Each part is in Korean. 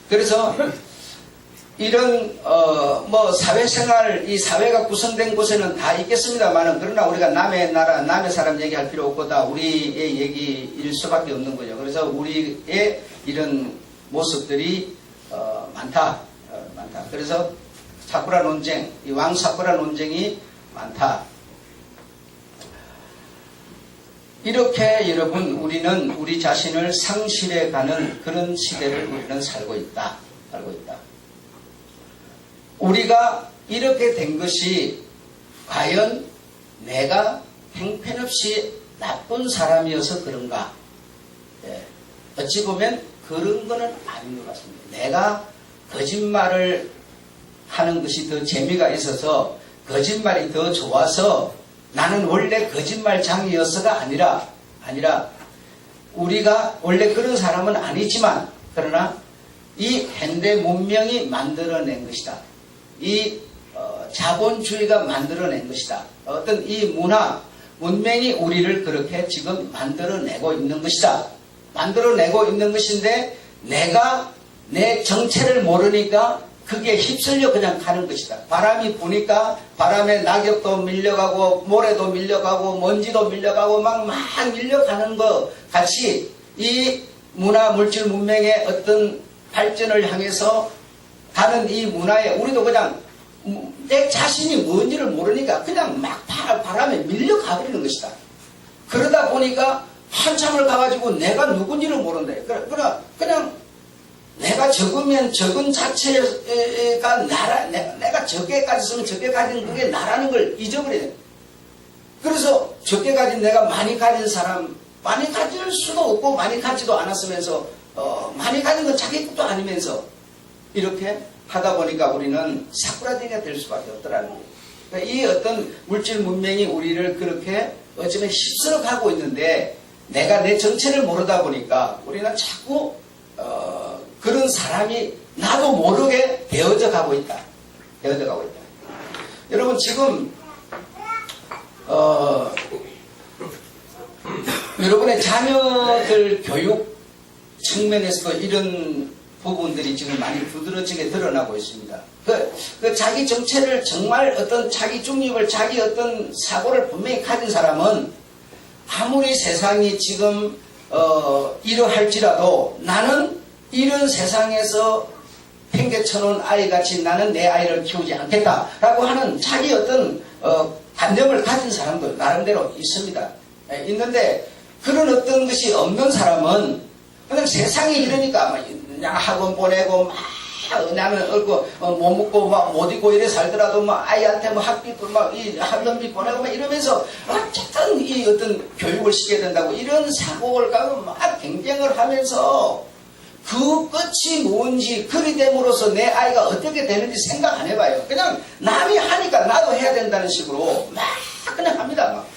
그래서 이런 뭐 사회생활, 이 사회가 구성된 곳에는 다 있겠습니다만은, 그러나 우리가 남의 나라, 남의 사람 얘기할 필요 없고 다 우리의 얘기일 수밖에 없는 거죠. 그래서 우리의 이런 모습들이 많다. 그래서 사쿠라 논쟁, 이 왕 사쿠라 논쟁이 많다. 이렇게 여러분, 우리는 우리 자신을 상실해가는 그런 시대를 우리는 살고 있다. 우리가 이렇게 된 것이 과연 내가 형편없이 나쁜 사람이어서 그런가? 어찌 보면 그런 거는 아닌 것 같습니다. 내가 거짓말을 하는 것이 더 재미가 있어서, 거짓말이 더 좋아서 나는 원래 거짓말장이었어가 아니라 우리가 원래 그런 사람은 아니지만, 그러나 이 현대 문명이 만들어낸 것이다. 이 자본주의가 만들어낸 것이다. 어떤 이 문화, 문명이 우리를 그렇게 지금 만들어내고 있는 것이다. 만들어내고 있는 것인데 내가 내 정체를 모르니까 그게 휩쓸려 그냥 가는 것이다. 바람이 부니까 바람에 낙엽도 밀려가고 모래도 밀려가고 먼지도 밀려가고 막 밀려가는 것 같이 이 문화 물질 문명의 어떤 발전을 향해서 가는 이 문화에 우리도 그냥 내 자신이 뭔지를 모르니까 그냥 막 바람에 밀려가버리는 것이다. 그러다 보니까 한참을 가가지고 내가 누군지를 모른대. 그냥 내가 적으면 적은 자체가 내가 적게 가졌으면 적게 가진 그게 나라는 걸 잊어버려요. 그래서 적게 가진 내가 많이 가진 사람, 많이 가질 수도 없고 많이 가지도 않았으면서 많이 가진 건 자기 것도 아니면서 이렇게 하다 보니까 우리는 사쿠라쟁이가 될 수밖에 없더라는 거예요. 그러니까 이 어떤 물질 문명이 우리를 그렇게 어쩌면 휩쓸어 가고 있는데 내가 내 정체를 모르다 보니까 우리는 자꾸 그런 사람이 나도 모르게 되어져 가고 있다. 여러분 지금 여러분의 자녀들 교육 측면에서도 이런 부분들이 지금 많이 두드러지게 드러나고 있습니다. 그 자기 정체를 정말 어떤 자기 중립을 자기 어떤 사고를 분명히 가진 사람은 아무리 세상이 지금 이러할지라도 나는 이런 세상에서 팽개쳐놓은 아이같이 나는 내 아이를 키우지 않겠다라고 하는 자기 어떤 관념을 가진 사람도 나름대로 있습니다. 있는데 그런 어떤 것이 없는 사람은 그냥 세상이 이러니까 그냥 학원 보내고 막 나는 못 먹고 막 못 입고 이래 살더라도 막 아이한테 뭐 학비도 막 이 학원비 보내고 막 이러면서 어쨌든 이 어떤 교육을 시켜야 된다고 이런 사고를 가고 막 경쟁을 하면서 그 끝이 뭔지 그리 됨으로써 내 아이가 어떻게 되는지 생각 안 해봐요. 그냥 남이 하니까 나도 해야 된다는 식으로 막 그냥 합니다. 막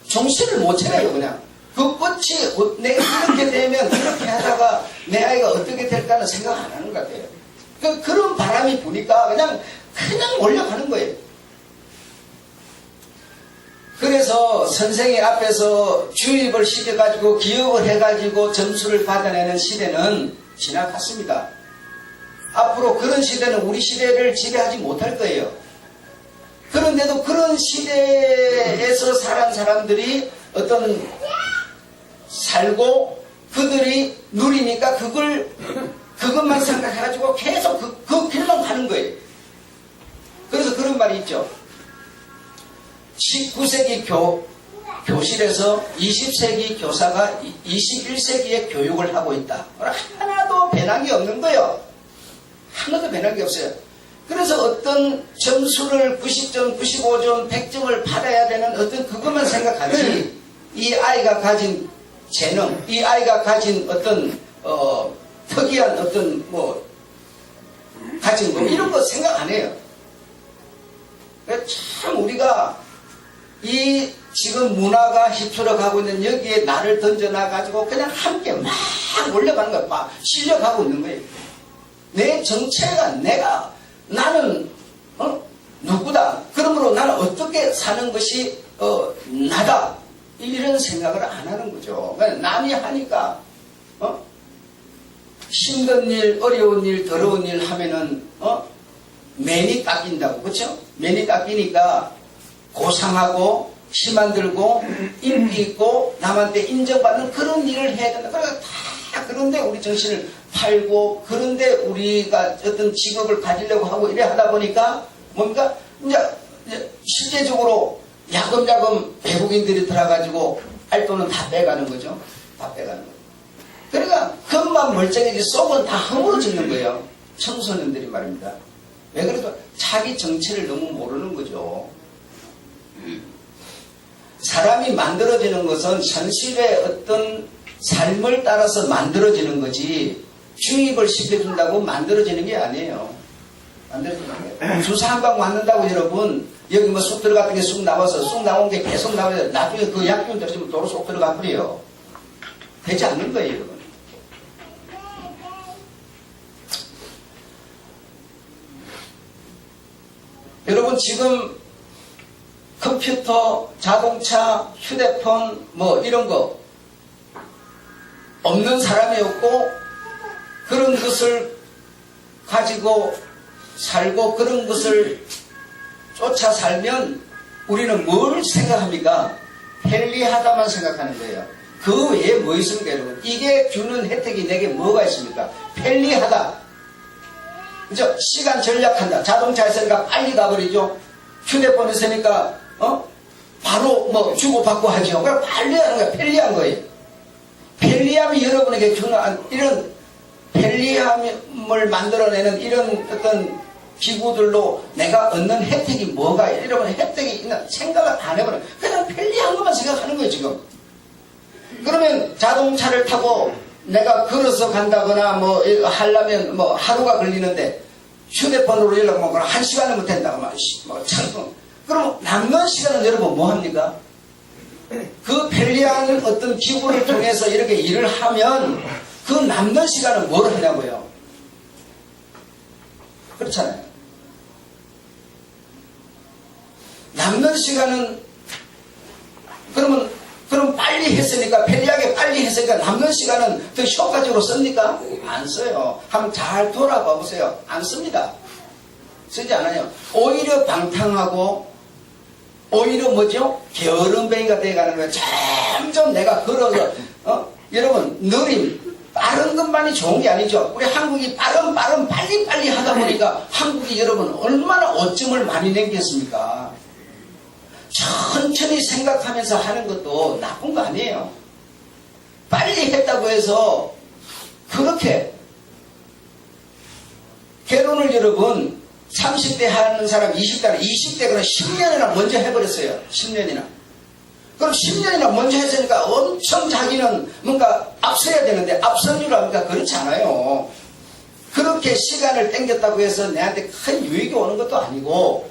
정신을 못 차려요. 그냥 그 끝이 내가 이렇게 되면 이렇게 하다가 내 아이가 어떻게 될까는 생각 안 하는 것 같아요. 그런 바람이 부니까 그냥 몰려가는 거예요. 그래서 선생이 앞에서 주입을 시켜가지고 기억을 해가지고 점수를 받아내는 시대는 지나갔습니다. 앞으로 그런 시대는 우리 시대를 지배하지 못할 거예요. 그런데도 그런 시대에서 살아온 사람들이 어떤 살고 그들이 누리니까 그것만 생각해가지고 계속 그 길만 가는 거예요. 그래서 그런 말이 있죠. 19세기 교실에서 20세기 교사가 21세기의 교육을 하고 있다. 하나도 변한 게 없는 거예요. 하나도 변한 게 없어요. 그래서 어떤 점수를 90점, 95점, 100점을 받아야 되는 어떤 그것만 생각하지 이 아이가 가진 재능, 이 아이가 가진 어떤 특이한 어떤 가진 거 이런 거 생각 안 해요. 참 우리가 이 지금 문화가 휩쓸어 가고 있는 여기에 나를 던져놔가지고 그냥 함께 막 올려가는 거야. 막 실려가고 있는 거예요. 내 정체가 나는 누구다. 그러므로 나는 어떻게 사는 것이 나다. 이런 생각을 안 하는 거죠. 남이 하니까 힘든 일, 어려운 일, 더러운 일 하면은 맨이 깎인다고, 그렇죠? 맨이 깎이니까 고상하고 시만 들고 인기 있고 남한테 인정받는 그런 일을 해야 된다. 그러니까 다 그런데 우리 정신을 팔고 그런데 우리가 어떤 직업을 가지려고 하고 이래 하다 보니까 뭡니까? 이제 실제적으로 야금야금 외국인들이 들어가지고 알돈은 다 빼가는 거죠. 다 빼가는 거죠. 그러니까 겉만 멀쩡해지 속은 다 허물어지는 거예요. 청소년들이 말입니다. 왜 그래도 자기 정체를 너무 모르는 거죠. 사람이 만들어지는 것은 현실의 어떤 삶을 따라서 만들어지는 거지 주입을 시켜준다고 만들어지는 게 아니에요. 만들어지는 게 주사 한 방 맞는다고 여러분 여기 뭐 쑥 들어갔던 게 쑥 나와서 쑥 나온 게 계속 나와서 나중에 그 약균 떨어지면 도로 쏙 들어가 버려요. 되지 않는 거예요, 여러분. 여러분 지금 컴퓨터, 자동차, 휴대폰 뭐 이런 거 없는 사람이 없고 그런 것을 가지고 살고 그런 것을 쫓아 살면 우리는 뭘 생각합니까? 편리하다만 생각하는 거예요. 그 외에 뭐 있습니까, 여러분? 이게 주는 혜택이 내게 뭐가 있습니까? 편리하다. 그죠? 시간 절약한다. 자동차 있으니까 빨리 가버리죠. 휴대폰 있으니까 바로 뭐 주고받고 하죠. 그러니까 빨리 하는 거야. 편리한 거예요. 편리함이 여러분에게 주는 이런 편리함을 만들어내는 이런 어떤 기구들로 내가 얻는 혜택이 뭐가 여러분 혜택이 있나 생각을 안 해버려. 그냥 편리한 것만 생각하는 거예요 지금. 그러면 자동차를 타고 내가 걸어서 간다거나 뭐 하려면 뭐 하루가 걸리는데 휴대폰으로 연락하면 그럼 1시간은 못 된다고 뭐 참. 그럼 남는 시간은 여러분 뭐 합니까? 그 편리한 어떤 기구를 통해서 이렇게 일을 하면 그 남는 시간은 뭘 하냐고요? 그렇잖아요. 남는 시간은 그럼 빨리 했으니까 편리하게 빨리 했으니까 남는 시간은 더 효과적으로 씁니까? 안 써요. 한번 잘 돌아봐 보세요. 안 씁니다. 쓰지 않아요. 오히려 방탕하고 오히려 뭐죠? 게으름뱅이가 돼가는 거예요. 점점 내가 걸어서 여러분 느림 빠른 것만이 좋은 게 아니죠. 우리 한국이 빠른 빨리 하다 보니까 한국이 여러분 얼마나 오점을 많이 남겼습니까? 천천히 생각하면서 하는 것도 나쁜 거 아니에요. 빨리 했다고 해서 그렇게 결혼을 여러분 30대 하는 사람 20대 그럼 10년이나 먼저 해버렸어요. 10년이나. 그럼 10년이나 먼저 했으니까 엄청 자기는 뭔가 앞서야 되는데 앞선 줄 압니까? 그렇지 않아요. 그렇게 시간을 땡겼다고 해서 내한테 큰 유익이 오는 것도 아니고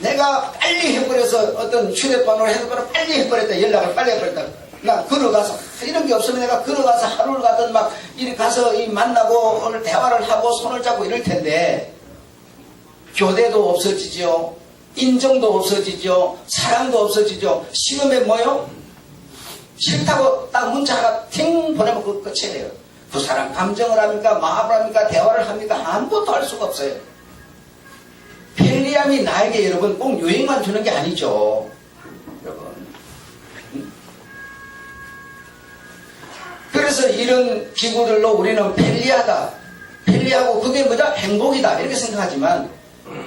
내가 빨리 해버려서 어떤 휴대폰으로 해서 빨리 해버렸다. 연락을 빨리 해버렸다. 나 걸어가서 이런 게 없으면 내가 걸어가서 하루를 가든 막 이리 가서 만나고 오늘 대화를 하고 손을 잡고 이럴 텐데 교대도 없어지죠. 인정도 없어지죠. 사랑도 없어지죠. 싫으면 뭐요? 싫다고 딱 문자 하나 팅 보내면 그거 끝이에요. 그 사람 감정을 합니까? 마음을 합니까? 대화를 합니까? 아무것도 할 수가 없어요. 편리함이 나에게 여러분 꼭 유익만 주는 게 아니죠. 여러분. 그래서 이런 기구들로 우리는 편리하다. 편리하고 그게 뭐냐? 행복이다. 이렇게 생각하지만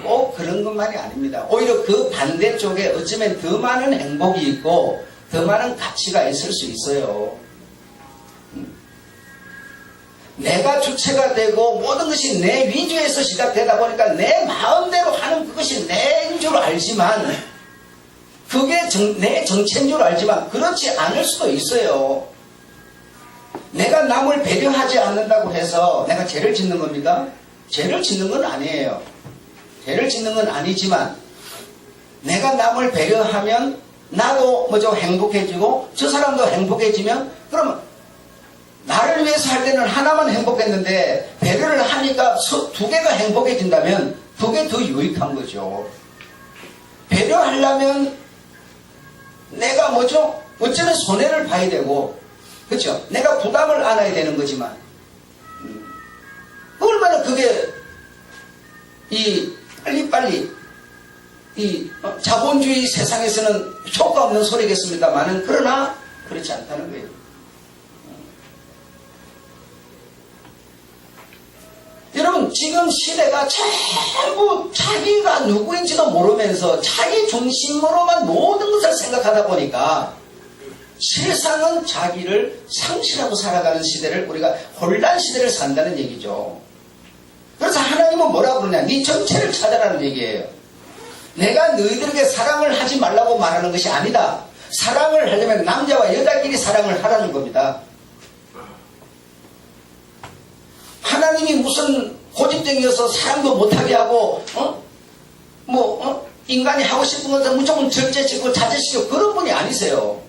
꼭 그런 것만이 아닙니다. 오히려 그 반대쪽에 어쩌면 더 많은 행복이 있고 더 많은 가치가 있을 수 있어요. 내가 주체가 되고 모든 것이 내 위주에서 시작되다 보니까 내 마음대로 하는 그것이 내인 줄 알지만 그게 내 정체인 줄 알지만 그렇지 않을 수도 있어요. 내가 남을 배려하지 않는다고 해서 내가 죄를 짓는 겁니까? 죄를 짓는 건 아니에요. 죄를 짓는 건 아니지만 내가 남을 배려하면 나도 뭐죠 행복해지고 저 사람도 행복해지면 그러면 나를 위해서 할 때는 하나만 행복했는데 배려를 하니까 두 개가 행복해진다면 그게 더 유익한 거죠. 배려하려면 내가 뭐죠? 어쩌면 손해를 봐야 되고 그렇죠? 내가 부담을 안아야 되는 거지만 그게 이 빨리빨리 이 자본주의 세상에서는 효과 없는 소리겠습니다만은 그러나 그렇지 않다는 거예요. 여러분 지금 시대가 전부 자기가 누구인지도 모르면서 자기 중심으로만 모든 것을 생각하다 보니까 세상은 자기를 상실하고 살아가는 시대를 우리가 혼란 시대를 산다는 얘기죠. 그래서 하나님은 뭐라고 그러냐? 네 정체를 찾아라는 얘기예요. 내가 너희들에게 사랑을 하지 말라고 말하는 것이 아니다. 사랑을 하려면 남자와 여자끼리 사랑을 하라는 겁니다. 하나님이 무슨 고집쟁이여서 사랑도 못하게 하고 인간이 하고 싶은 것을 무조건 절제시키고 자제시키고 그런 분이 아니세요.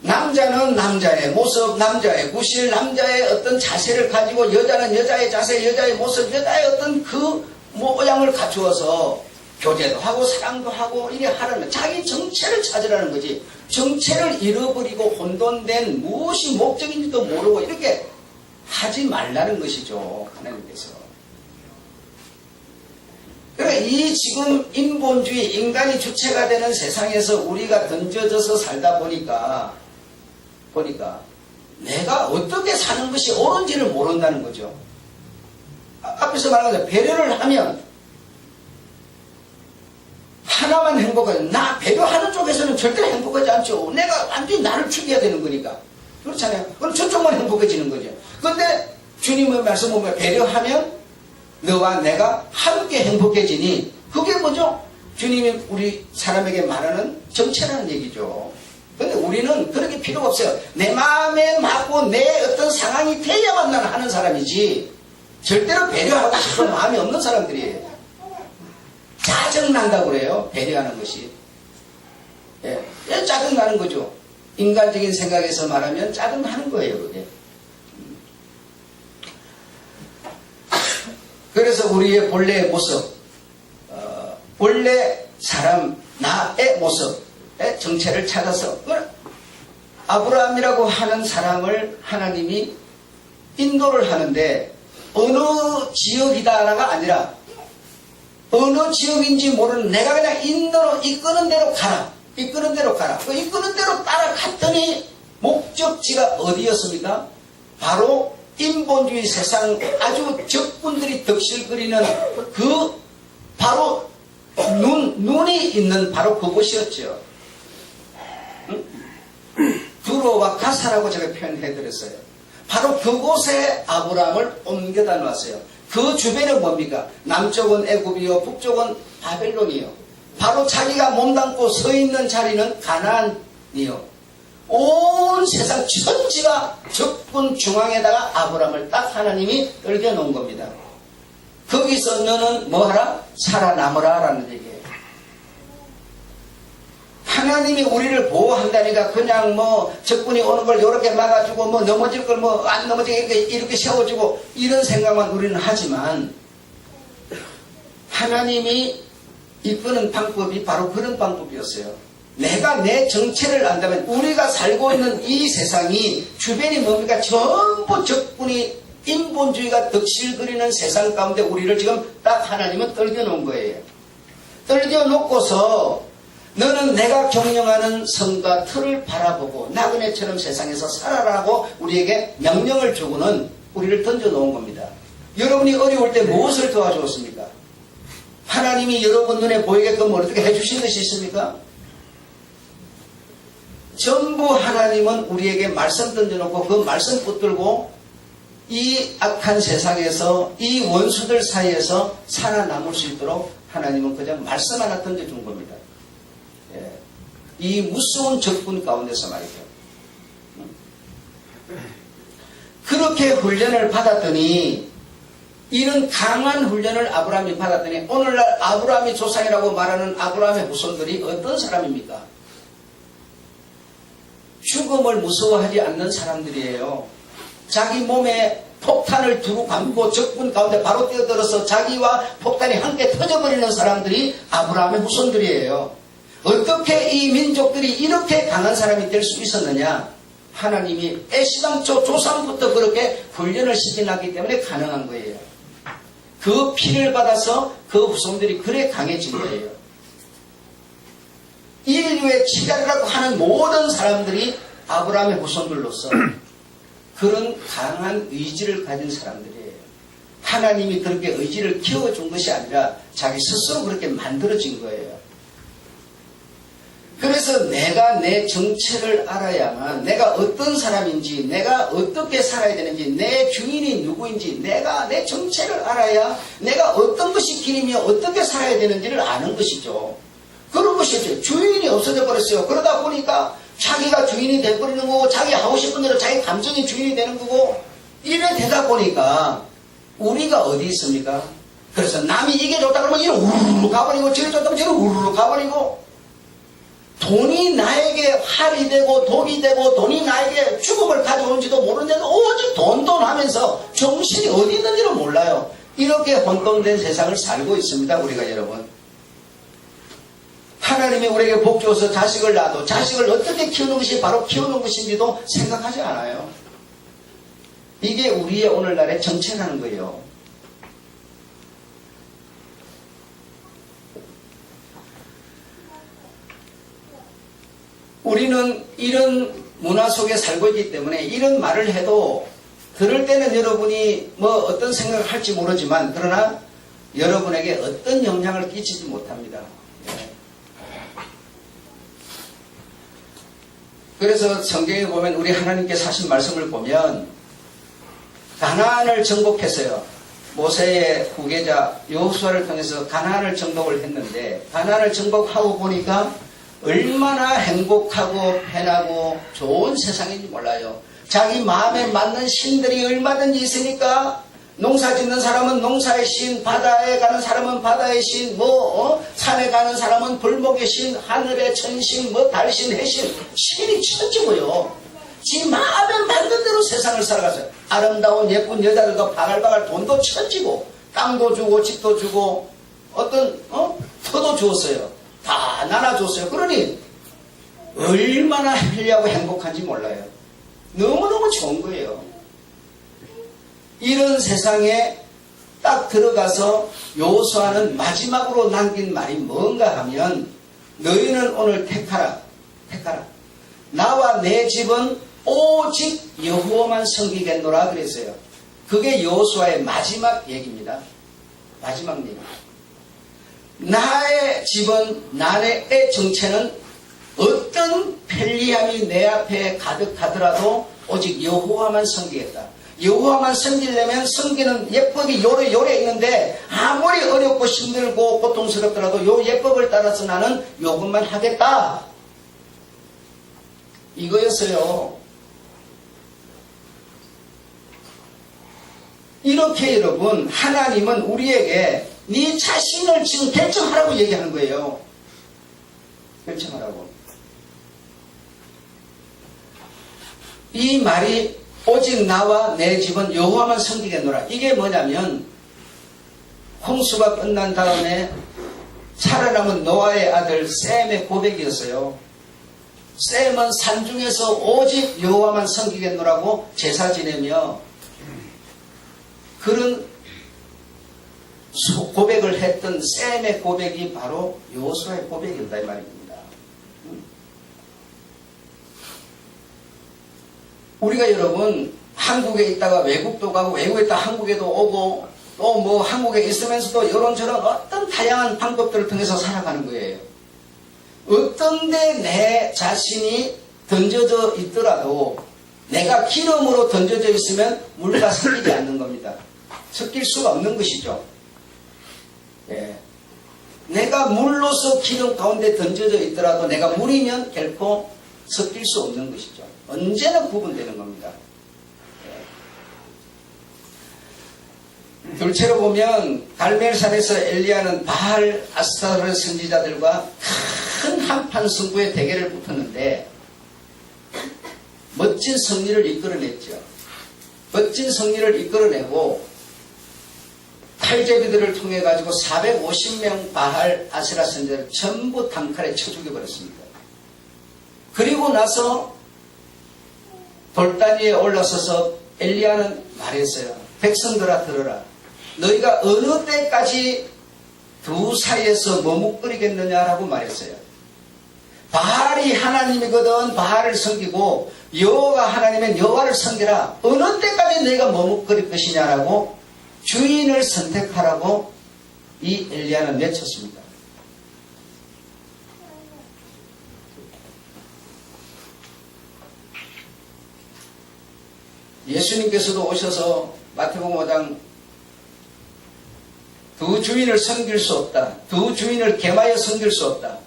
남자는 남자의 모습, 남자의 구실, 남자의 어떤 자세를 가지고 여자는 여자의 자세, 여자의 모습, 여자의 어떤 그 모양을 갖추어서 교제도 하고 사랑도 하고 이래 하라는 자기 정체를 찾으라는 거지. 정체를 잃어버리고 혼돈된 무엇이 목적인지도 모르고 이렇게 하지 말라는 것이죠. 하나님께서. 그러니까 이 지금 인본주의, 인간이 주체가 되는 세상에서 우리가 던져져서 살다 보니까 내가 어떻게 사는 것이 옳은지를 모른다는 거죠. 앞에서 말한 것처럼 배려를 하면 하나만 행복하지. 나 배려하는 쪽에서는 절대 행복하지 않죠. 내가 완전히 나를 죽여야 되는 거니까. 그렇잖아요. 그럼 저쪽만 행복해지는 거죠. 그런데 주님의 말씀 보면 배려하면 너와 내가 함께 행복해지니 그게 뭐죠? 주님이 우리 사람에게 말하는 정체라는 얘기죠. 근데 우리는 그렇게 필요가 없어요. 내 마음에 맞고 내 어떤 상황이 돼야만 나는 하는 사람이지 절대로 배려하고 싶은 마음이 없는 사람들이에요. 짜증난다고 그래요. 배려하는 것이. 예, 짜증나는 거죠. 인간적인 생각에서 말하면 짜증나는 거예요. 그게. 그래서 우리의 본래의 모습, 본래 사람, 나의 모습, 정체를 찾아서 아브라함이라고 하는 사람을 하나님이 인도를 하는데 어느 지역이다가 아니라 어느 지역인지 모르는 내가 그냥 이끄는 대로 가라. 이끄는 대로 가라. 그 이끄는 대로 따라갔더니 목적지가 어디였습니까? 바로 인본주의 세상 아주 적군들이 덕실거리는 그 바로 눈이 있는 바로 그곳이었죠. 두로와 가사라고 제가 표현해드렸어요. 바로 그곳에 아브라함을 옮겨다 놨어요. 그 주변은 뭡니까? 남쪽은 애굽이요, 북쪽은 바벨론이요. 바로 자기가 몸담고 서 있는 자리는 가나안이요. 온 세상 천지가 적군 중앙에다가 아브라함을 딱 하나님이 떨겨놓은 겁니다. 거기서 너는 뭐하라? 살아남으라 라는 얘기예요. 하나님이 우리를 보호한다니까 그냥 적군이 오는 걸 이렇게 막아주고 넘어질 걸 안 넘어지게 이렇게 세워주고 이런 생각만 우리는 하지만 하나님이 이끄는 방법이 바로 그런 방법이었어요. 내가 내 정체를 안다면 우리가 살고 있는 이 세상이 주변이 뭡니까? 전부 적군이 인본주의가 덕실거리는 세상 가운데 우리를 지금 딱 하나님은 떨겨놓은 거예요. 떨겨놓고서 너는 내가 경영하는 성과 틀을 바라보고 나그네처럼 세상에서 살아라고 우리에게 명령을 주고는 우리를 던져놓은 겁니다. 여러분이 어려울 때 무엇을 도와주었습니까? 하나님이 여러분 눈에 보이게끔 어떻게 해주신 것이 있습니까? 전부 하나님은 우리에게 말씀 던져놓고 그 말씀 붙들고 이 악한 세상에서 이 원수들 사이에서 살아남을 수 있도록 하나님은 그냥 말씀 하나 던져준 겁니다. 이 무서운 적군 가운데서 말이죠. 그렇게 훈련을 받았더니 이런 강한 훈련을 아브라함이 받았더니 오늘날 아브라함의 조상이라고 말하는 아브라함의 후손들이 어떤 사람입니까? 죽음을 무서워하지 않는 사람들이에요. 자기 몸에 폭탄을 두루 감고 적군 가운데 바로 뛰어들어서 자기와 폭탄이 함께 터져버리는 사람들이 아브라함의 후손들이에요. 어떻게 이 민족들이 이렇게 강한 사람이 될 수 있었느냐? 하나님이 애시당초 조상부터 그렇게 훈련을 시켜놨기 때문에 가능한 거예요. 그 피를 받아서 그 후손들이 그래 강해진 거예요. 인류의 치달이라고 하는 모든 사람들이 아브라함의 후손들로서 그런 강한 의지를 가진 사람들이에요. 하나님이 그렇게 의지를 키워준 것이 아니라 자기 스스로 그렇게 만들어진 거예요. 그래서 내가 내 정체를 알아야만 내가 어떤 사람인지, 내가 어떻게 살아야 되는지, 내 주인이 누구인지 내가 내 정체를 알아야 내가 어떤 것이 길이며 어떻게 살아야 되는지를 아는 것이죠. 그런 것이죠. 주인이 없어져 버렸어요. 그러다 보니까 자기가 주인이 돼버리는 거고, 자기 하고 싶은 대로 자기 감정이 주인이 되는 거고, 이래 되다 보니까 우리가 어디 있습니까? 그래서 남이 이게 좋다 그러면 이리 우르르 가버리고, 저게 좋다면 저리 우르르 가버리고, 돈이 나에게 활이 되고 독이 되고 돈이 나에게 죽음을 가져오는지도 모르는데도 오직 돈 하면서 정신이 어디 있는지를 몰라요. 이렇게 혼돈된 세상을 살고 있습니다. 우리가 여러분. 하나님이 우리에게 복 주어서 자식을 낳아도 자식을 어떻게 키우는 것이 바로 키우는 것인지도 생각하지 않아요. 이게 우리의 오늘날의 정체라는 거예요. 우리는 이런 문화 속에 살고 있기 때문에 이런 말을 해도 들을 때는 여러분이 뭐 어떤 생각을 할지 모르지만, 그러나 여러분에게 어떤 영향을 끼치지 못합니다. 그래서 성경에 보면 우리 하나님께서 하신 말씀을 보면 가나안을 정복했어요. 모세의 후계자 여호수아를 통해서 가나안을 정복을 했는데, 가나안을 정복하고 보니까 얼마나 행복하고 편하고 좋은 세상인지 몰라요. 자기 마음에 맞는 신들이 얼마든지 있으니까 농사 짓는 사람은 농사의 신, 바다에 가는 사람은 바다의 신, 산에 가는 사람은 불목의 신, 하늘의 천신, 달신, 해신, 신이 천지고요. 지 마음에 맞는 대로 세상을 살아갔어요. 아름다운 예쁜 여자들도 바글바글 돈도 천지고, 땅도 주고 집도 주고 터도 주었어요. 다 나눠줬어요. 그러니 얼마나 편리하고 행복한지 몰라요. 너무너무 좋은 거예요. 이런 세상에 딱 들어가서 여호수아는 마지막으로 남긴 말이 뭔가 하면, 너희는 오늘 택하라. 나와 내 집은 오직 여호와만 섬기겠노라 그랬어요. 그게 여호수아의 마지막 얘기입니다. 마지막 얘기. 나의 집은, 나의 정체는 어떤 편리함이 내 앞에 가득하더라도 오직 여호와만 섬기겠다. 여호와만 섬기려면 섬기는 예법이 요래 있는데, 아무리 어렵고 힘들고 고통스럽더라도 요 예법을 따라서 나는 요것만 하겠다. 이거였어요. 이렇게 여러분, 하나님은 우리에게 네 자신을 지금 결정하라고 얘기하는 거예요. 결정하라고. 이 말이 오직 나와 내 집은 여호와만 섬기겠노라. 이게 뭐냐면, 홍수가 끝난 다음에 살아남은 노아의 아들 셈의 고백이었어요. 셈은 산중에서 오직 여호와만 섬기겠노라고 제사 지내며 그런 고백을 했던 셈의 고백이 바로 여호수아의 고백이었다 이 말입니다. 우리가 여러분 한국에 있다가 외국도 가고, 외국에 있다가 한국에도 오고, 또 한국에 있으면서도 이런저런 어떤 다양한 방법들을 통해서 살아가는 거예요. 어떤데 내 자신이 던져져 있더라도 내가 기름으로 던져져 있으면 물과 섞이지 않는 겁니다. 섞일 수가 없는 것이죠. 예. 내가 물로서 기름 가운데 던져져 있더라도 내가 물이면 결코 섞일 수 없는 것이죠. 언제나 구분되는 겁니다. 예. 둘째로 보면 갈멜산에서 엘리야는 바알 아스타르 선지자들과 큰 한판 승부의 대결을 붙었는데 멋진 승리를 이끌어냈죠. 멋진 승리를 이끌어내고 칼제비들을 통해 가지고 450명 바알 아세라 선지자를 전부 단칼에 쳐 죽여버렸습니다. 그리고 나서 돌단 위에 올라서서 엘리야는 말했어요. 백성들아 들어라. 너희가 어느 때까지 두 사이에서 머뭇거리겠느냐라고 말했어요. 바알이 하나님이거든 바알을 섬기고 여호와가 하나님은 여호와를 섬기라. 어느 때까지 너희가 머뭇거릴 것이냐라고 주인을 선택하라고 이 엘리야는 외쳤습니다. 예수님께서도 오셔서 마태복음 5장 두 주인을 섬길 수 없다. 두 주인을 겸하여 섬길 수 없다.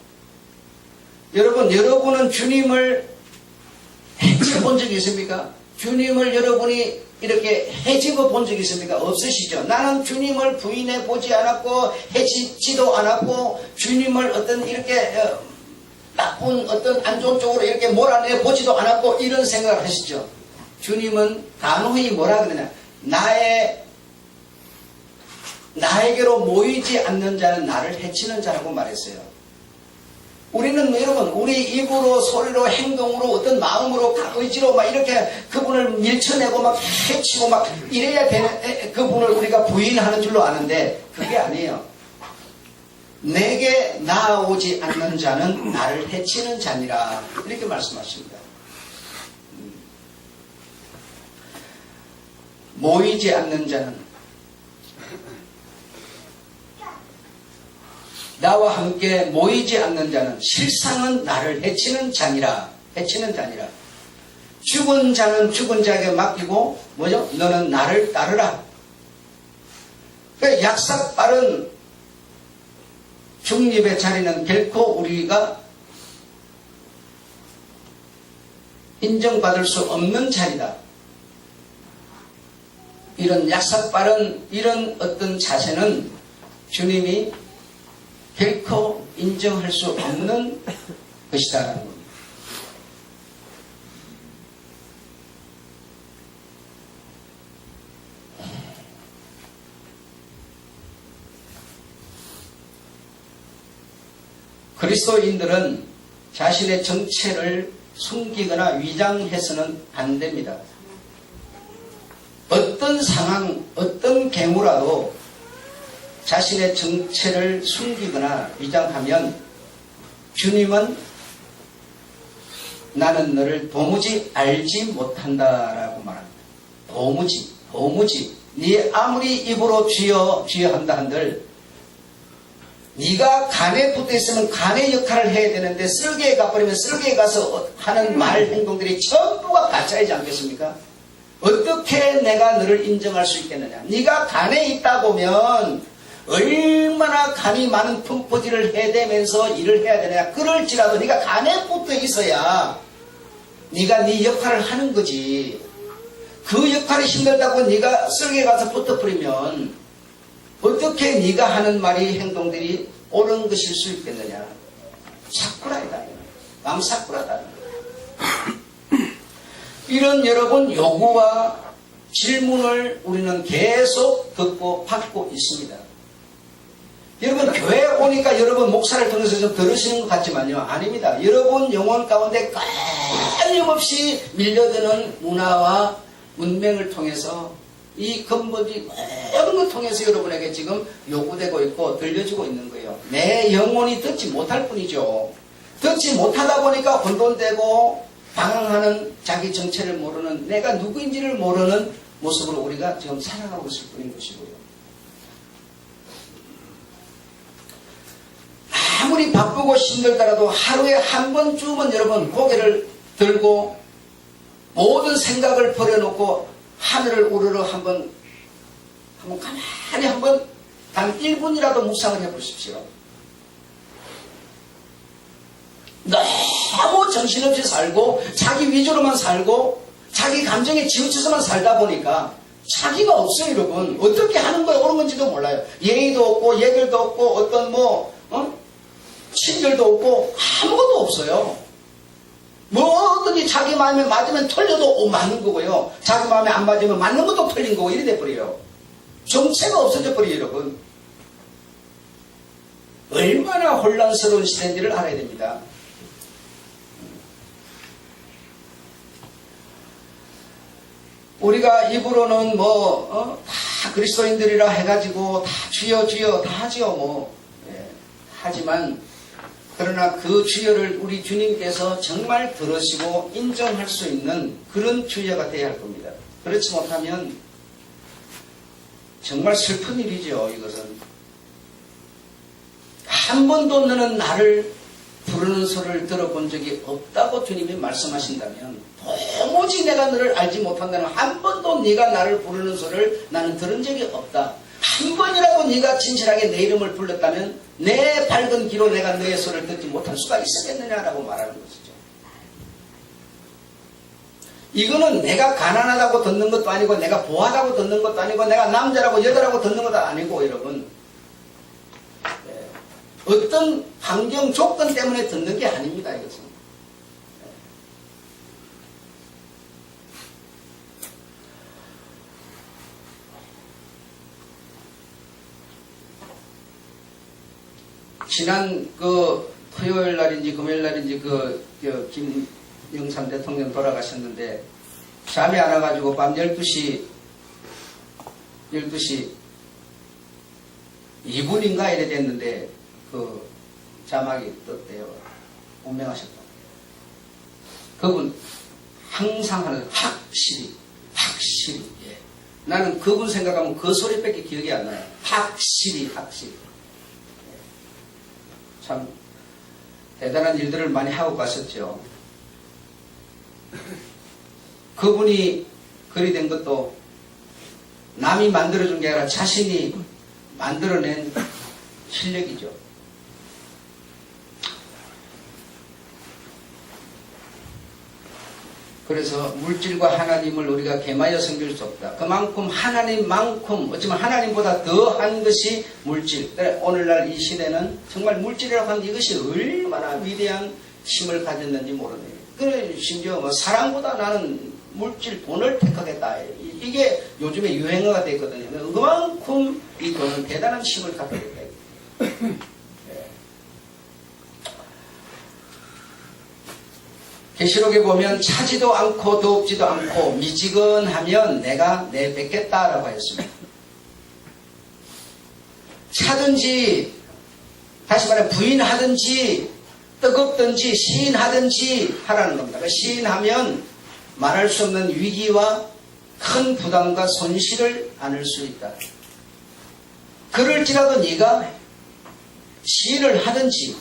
여러분은 주님을 해집어 본 적이 있습니까? 주님을 여러분이 이렇게 해집어 본 적이 있습니까? 없으시죠? 나는 주님을 부인해 보지 않았고 해집지도 않았고 주님을 어떤 이렇게 나쁜 어떤 안 좋은 쪽으로 이렇게 몰아내 보지도 않았고 이런 생각을 하시죠? 주님은 단호히 뭐라 그러냐? 나에게로 모이지 않는 자는 나를 해치는 자라고 말했어요. 우리는 여러분, 우리 입으로, 소리로, 행동으로, 어떤 마음으로, 의지로 막 이렇게 그분을 밀쳐내고 막 해치고 막 이래야 되는 그분을 우리가 부인하는 줄로 아는데 그게 아니에요. 내게 나아오지 않는 자는 나를 해치는 자니라. 이렇게 말씀하십니다. 모이지 않는 자는 나와 함께 모이지 않는 자는 실상은 나를 해치는 자니라. 해치는 자니라. 죽은 자는 죽은 자에게 맡기고 뭐죠? 너는 나를 따르라. 그러니까 약삭 빠른 중립의 자리는 결코 우리가 인정받을 수 없는 자리다. 이런 약삭 빠른 이런 어떤 자세는 주님이 결코 인정할 수 없는 것이다라는 겁니다. 그리스도인들은 자신의 정체를 숨기거나 위장해서는 안 됩니다. 어떤 상황, 어떤 경우라도 자신의 정체를 숨기거나 위장하면 주님은 나는 너를 도무지 알지 못한다라고 말합니다. 도무지. 네 아무리 입으로 주여 주여 한다 한들 네가 간에 붙어있으면 간의 역할을 해야 되는데 쓸개에 가버리면 쓸개에 가서 하는 말 행동들이 전부가 가짜이지 않겠습니까? 어떻게 내가 너를 인정할 수 있겠느냐? 네가 간에 있다 보면 얼마나 간이 많은 분포질을 해대면서 일을 해야 되냐? 그럴지라도 네가 간에 붙어 있어야 네가 네 역할을 하는 거지. 그 역할이 힘들다고 네가 쓸개에 가서 붙어버리면 어떻게 네가 하는 말이 행동들이 옳은 것일 수 있겠느냐? 사쿠라이다. 남사쿠라다. 이런 여러분 요구와 질문을 우리는 계속 듣고 받고 있습니다. 여러분 교회 오니까 여러분 목사를 통해서 좀 들으시는 것 같지만요. 아닙니다. 여러분 영혼 가운데 끊임없이 밀려드는 문화와 문명을 통해서 이 근본이 모든 걸 통해서 여러분에게 지금 요구되고 있고 들려주고 있는 거예요. 내 영혼이 듣지 못할 뿐이죠. 듣지 못하다 보니까 혼돈되고 방황하는 자기 정체를 모르는 내가 누구인지를 모르는 모습으로 우리가 지금 살아가고 있을 뿐인 것이고요. 아무리 바쁘고 힘들더라도 하루에 한 번쯤은 여러분 고개를 들고 모든 생각을 버려놓고 하늘을 우러러 한번 가만히 한번 단 1분이라도 묵상을 해보십시오. 너무 정신없이 살고 자기 위주로만 살고 자기 감정에 치우쳐서만 살다 보니까 자기가 없어요. 여러분 어떻게 하는 거에 옳은 건지도 몰라요. 예의도 없고 예결도 없고 어떤 친절도 없고 아무것도 없어요. 뭐든지 자기 마음에 맞으면 틀려도 맞는 거고요. 자기 마음에 안 맞으면 맞는 것도 틀린 거고 이래 돼버려요. 정체가 없어져 버려요. 여러분 얼마나 혼란스러운 시대인지를 알아야 됩니다. 우리가 입으로는 다 그리스도인들이라 해가지고 다 주여 주여 다 하지요 하지만 그러나 그 주여를 우리 주님께서 정말 들으시고 인정할 수 있는 그런 주여가 되어야 할 겁니다. 그렇지 못하면 정말 슬픈 일이죠. 이것은 한 번도 너는 나를 부르는 소리를 들어본 적이 없다고 주님이 말씀하신다면 도무지 내가 너를 알지 못한다는 한 번도 네가 나를 부르는 소리를 나는 들은 적이 없다. 한 번이라도 네가 진실하게 내 이름을 불렀다면 내 밝은 귀로 내가 너의 소리를 듣지 못할 수가 있었겠느냐라고 말하는 것이죠. 이거는 내가 가난하다고 듣는 것도 아니고 내가 부하다고 듣는 것도 아니고 내가 남자라고 여자라고 듣는 것도 아니고 여러분 어떤 환경 조건 때문에 듣는 게 아닙니다. 이것은. 지난 토요일 날인지 금요일 날인지 김영삼 대통령 돌아가셨는데 잠이 안 와가지고 밤 12시 2분인가 이래 됐는데 자막이 떴대요. 운명하셨다. 그분 항상 하는 확실히 예. 나는 그분 생각하면 그 소리밖에 기억이 안 나요. 확실히 참 대단한 일들을 많이 하고 가셨죠. 그분이 그리 된 것도 남이 만들어준 게 아니라 자신이 만들어낸 실력이죠. 그래서 물질과 하나님을 우리가 개마여 섬길 수 없다. 그만큼 하나님만큼 어쩌면 하나님보다 더한 것이 물질. 오늘날 이 시대는 정말 물질이라고 하는 이것이 얼마나 위대한 힘을 가졌는지 모르네요. 그래 심지어 사랑보다 나는 물질, 돈을 택하겠다. 이게 요즘에 유행어가 됐거든요. 그만큼 이 돈은 대단한 힘을 갖고 있다. 계시록에 보면 차지도 않고 더웁지도 않고 미지근하면 내가 내뱉겠다라고 했습니다. 차든지 다시 말해 부인하든지 뜨겁든지 시인하든지 하라는 겁니다. 시인하면 말할 수 없는 위기와 큰 부담과 손실을 안을 수 있다. 그럴지라도 네가 시인을 하든지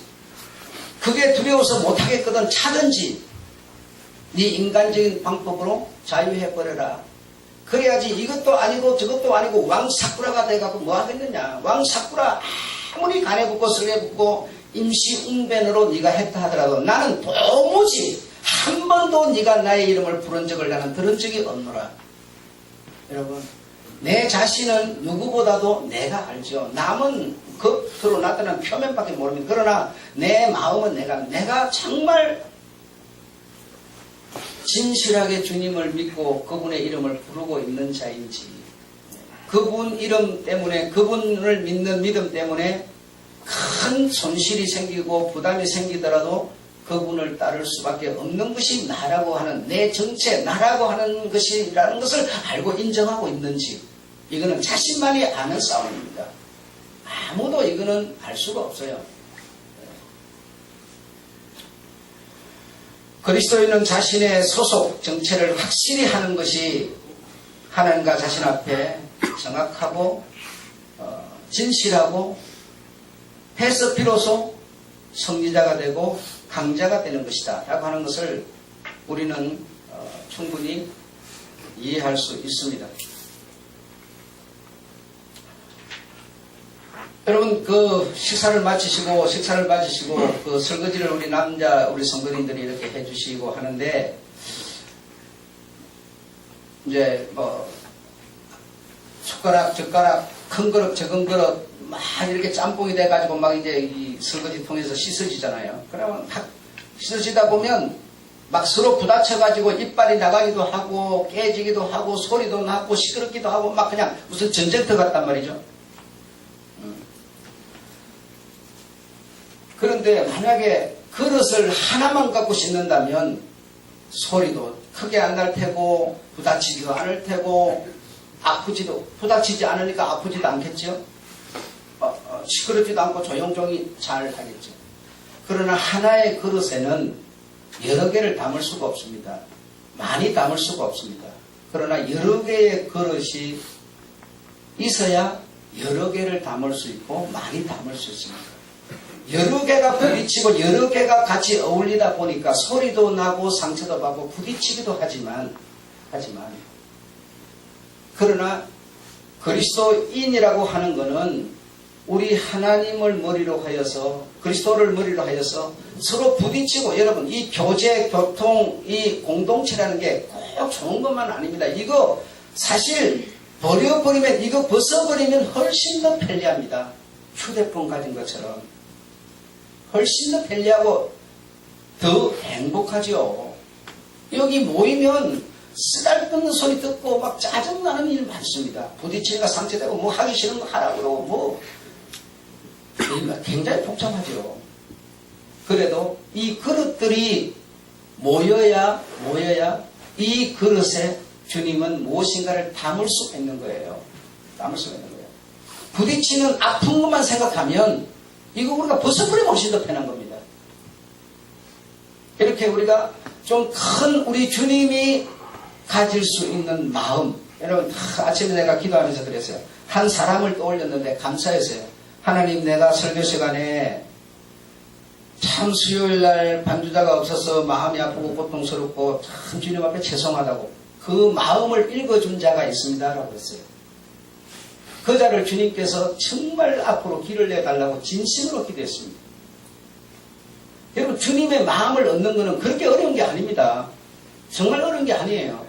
그게 두려워서 못하겠거든 차든지 네 인간적인 방법으로 자유해버려라. 그래야지 이것도 아니고 저것도 아니고 왕사쿠라가 돼갖고 뭐 하겠느냐. 왕사쿠라 아무리 간에 붙고 설에 붙고 임시웅변으로 네가 했다 하더라도 나는 도무지 한 번도 네가 나의 이름을 부른 적을 나는 들은 적이 없노라. 여러분 내 자신은 누구보다도 내가 알죠. 남은 겉으로 나타난 표면밖에 모릅니다. 그러나 내 마음은 내가 정말 진실하게 주님을 믿고 그분의 이름을 부르고 있는 자인지 그분 이름 때문에 그분을 믿는 믿음 때문에 큰 손실이 생기고 부담이 생기더라도 그분을 따를 수밖에 없는 것이 나라고 하는 내 정체 나라고 하는 것이라는 것을 알고 인정하고 있는지 이거는 자신만이 아는 싸움입니다. 아무도 이거는 알 수가 없어요. 그리스도인은 자신의 소속 정체를 확실히 하는 것이 하나님과 자신 앞에 정확하고 진실하고 해서 비로소 성리자가 되고 강자가 되는 것이다 라고 하는 것을 우리는 충분히 이해할 수 있습니다. 여러분 식사를 마치시고 그 설거지를 우리 성도님들이 이렇게 해주시고 하는데 이제 숟가락 젓가락 큰 그릇 적은 그릇 막 이렇게 짬뽕이 돼가지고 막 이제 이 설거지 통해서 씻어지잖아요. 그러면 막 씻어지다 보면 막 서로 부딪혀가지고 이빨이 나가기도 하고 깨지기도 하고 소리도 나고 시끄럽기도 하고 막 그냥 무슨 전쟁터 같단 말이죠. 그런데 만약에 그릇을 하나만 갖고 씻는다면 소리도 크게 안 날 테고 부다치지도 않을 테고 부다치지 않으니까 아프지도 않겠죠. 시끄럽지도 않고 조용조용히 잘 하겠죠. 그러나 하나의 그릇에는 여러 개를 담을 수가 없습니다. 많이 담을 수가 없습니다. 그러나 여러 개의 그릇이 있어야 여러 개를 담을 수 있고 많이 담을 수 있습니다. 여러 개가 부딪히고 여러 개가 같이 어울리다 보니까 소리도 나고 상처도 받고 부딪히기도 하지만 그러나 그리스도인이라고 하는 것은 우리 하나님을 머리로 하여서 그리스도를 머리로 하여서 서로 부딪히고 여러분 이 교제, 교통, 이 공동체라는 게 꼭 좋은 것만 아닙니다. 이거 사실 버려버리면 이거 벗어버리면 훨씬 더 편리합니다. 휴대폰 가진 것처럼 훨씬 더 편리하고 더 행복하죠. 여기 모이면 쓰잘데없는 소리 듣고 막 짜증나는 일 많습니다. 부딪히니까 상처되고 뭐 하기 싫은 거 하라고 그러고 뭐 굉장히 복잡하죠. 그래도 이 그릇들이 모여야 이 그릇에 주님은 무엇인가를 담을 수 있는 거예요. 담을 수 있는 거예요. 부딪히는 아픈 것만 생각하면 이거 우리가 벗어버리면 훨씬 더 편한 겁니다. 이렇게 우리가 좀 큰 우리 주님이 가질 수 있는 마음. 여러분 아침에 내가 기도하면서 그랬어요. 한 사람을 떠올렸는데 감사했어요. 하나님 내가 설교 시간에 참 수요일날 반주자가 없어서 마음이 아프고 고통스럽고 참 주님 앞에 죄송하다고 그 마음을 읽어준 자가 있습니다 라고 했어요. 그 자를 주님께서 정말 앞으로 길을 내달라고 진심으로 기도했습니다. 여러분 주님의 마음을 얻는 것은 그렇게 어려운 게 아닙니다. 정말 어려운 게 아니에요.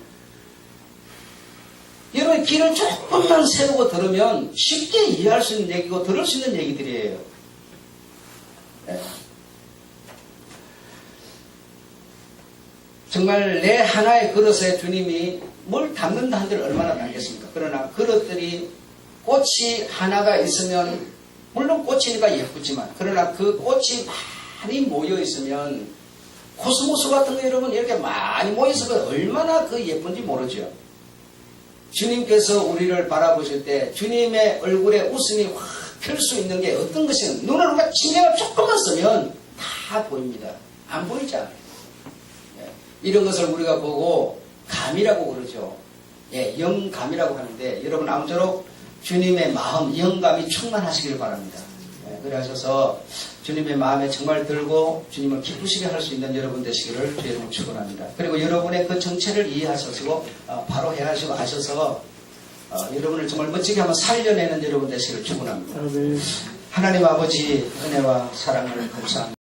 여러분 길을 조금만 세우고 들으면 쉽게 이해할 수 있는 얘기고 들을 수 있는 얘기들이에요. 네. 정말 내 하나의 그릇에 주님이 뭘 담는다 한들 얼마나 담겠습니까? 그러나 그릇들이 꽃이 하나가 있으면 물론 꽃이니까 예쁘지만 그러나 그 꽃이 많이 모여 있으면 코스모스 같은 거 여러분 이렇게 많이 모여 있으면 얼마나 그 예쁜지 모르죠. 주님께서 우리를 바라보실 때 주님의 얼굴에 웃음이 확 필 수 있는 게 어떤 것이든 눈을 우리가 신경을 조금만 쓰면 다 보입니다. 안 보이지 않아요. 이런 것을 우리가 보고 감이라고 그러죠. 예, 영감이라고 하는데 여러분 아무쪼록 주님의 마음, 영감이 충만하시길 바랍니다. 예, 그러셔서 주님의 마음에 정말 들고 주님을 기쁘시게 할 수 있는 여러분 되시기를 주의 이름으로 축원합니다. 그리고 여러분의 그 정체를 이해하시고 바로 해하시고 아셔서 여러분을 정말 멋지게 한번 살려내는 여러분 되시기를 축원합니다. 하나님 아버지 은혜와 사랑을 감사합니다.